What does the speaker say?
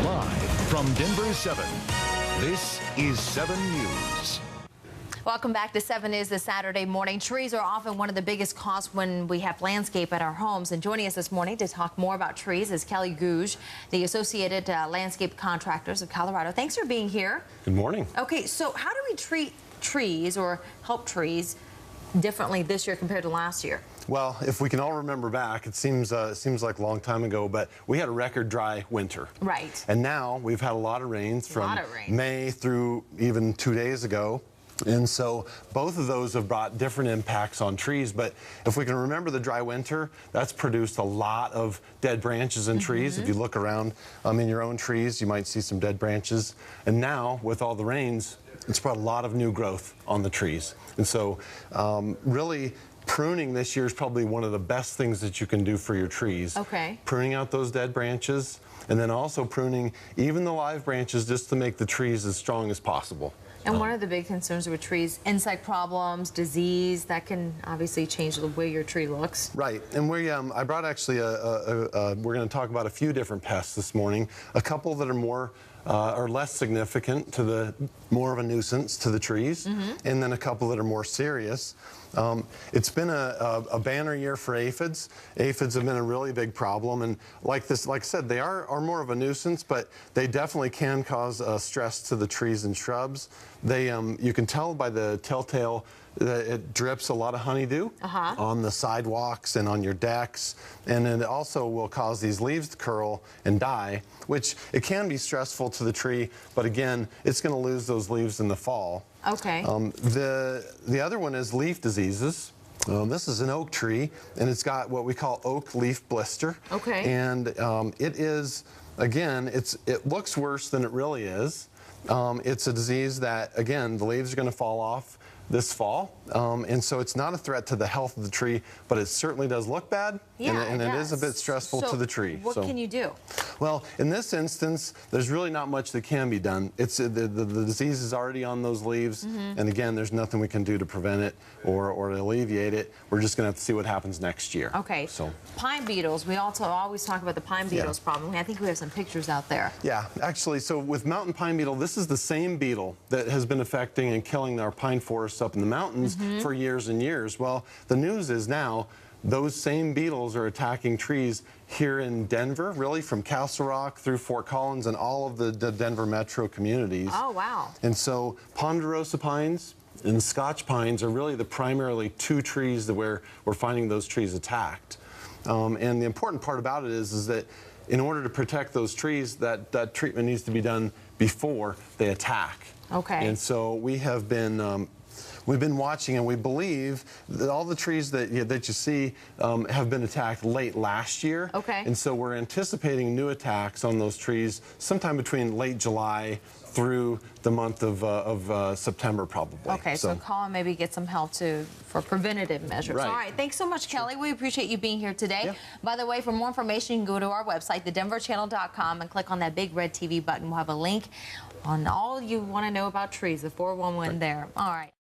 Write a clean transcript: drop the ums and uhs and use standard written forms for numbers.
Live from Denver 7, this is 7 News. Welcome back to 7 News this Saturday morning. Trees are often one of the biggest costs when we have landscape at our homes. And joining us this morning to talk more about trees is Kelly Gouge, the Associated Landscape Contractors of Colorado. Thanks for being here. Good morning. Okay, so how do we treat trees or help trees differently this year compared to last year? Well, if we can all remember back, it seems like a long time ago, but we had a record dry winter. Right. And now we've had a lot of rains from May through even 2 days ago. And so both of those have brought different impacts on trees. But if we can remember the dry winter, that's produced a lot of dead branches in trees. If you look around in your own trees, you might see some dead branches. And now, with all the rains, it's brought a lot of new growth on the trees. And so really, pruning this year is probably one of the best things that you can do for your trees. Okay. Pruning out those dead branches, and then also pruning even the live branches just to make the trees as strong as possible. And one of the big concerns with trees, insect problems, disease, that can obviously change the way your tree looks. Right, and I brought actually we're going to talk about a few different pests this morning. A couple that are more or less significant to more of a nuisance to the trees, and then a couple that are more serious. It's been a banner year for aphids. Aphids have been a really big problem, and like I said, they are more of a nuisance, but they definitely can cause stress to the trees and shrubs. You can tell by the telltale that it drips a lot of honeydew on the sidewalks and on your decks, and it also will cause these leaves to curl and die, which it can be stressful to the tree, but again, it's going to lose those leaves in the fall. Okay. The other one is leaf diseases. This is an oak tree, and it's got what we call oak leaf blister. Okay. And it is, again, it looks worse than it really is. It's a disease that, again, the leaves are going to fall off this fall, and so it's not a threat to the health of the tree, but it certainly does look bad, and it is a bit stressful to the tree. What can you do? Well, in this instance, there's really not much that can be done. It's the disease is already on those leaves, and again, there's nothing we can do to prevent it or to alleviate it. We're just going to have to see what happens next year. Okay. So pine beetles. We also always talk about the pine beetles problem. I think we have some pictures out there. Yeah, actually, so with mountain pine beetle, this is the same beetle that has been affecting and killing our pine forests up in the mountains for years and years. Well, the news is now those same beetles are attacking trees here in Denver, really from Castle Rock through Fort Collins and all of the Denver metro communities. Oh, wow. And so ponderosa pines and Scotch pines are really the primarily two trees where we're finding those trees attacked. And the important part about it is that in order to protect those trees, that treatment needs to be done before they attack. Okay. And so we have been we've been watching, and we believe that all the trees that you see have been attacked late last year. Okay. And so we're anticipating new attacks on those trees sometime between late July through the month of September, probably. Okay, so call and maybe get some help for preventative measures. Right. All right, thanks so much, Kelly. We appreciate you being here today. Yeah. By the way, for more information, you can go to our website, thedenverchannel.com, and click on that big red TV button. We'll have a link on all you want to know about trees, the 411 there. All right.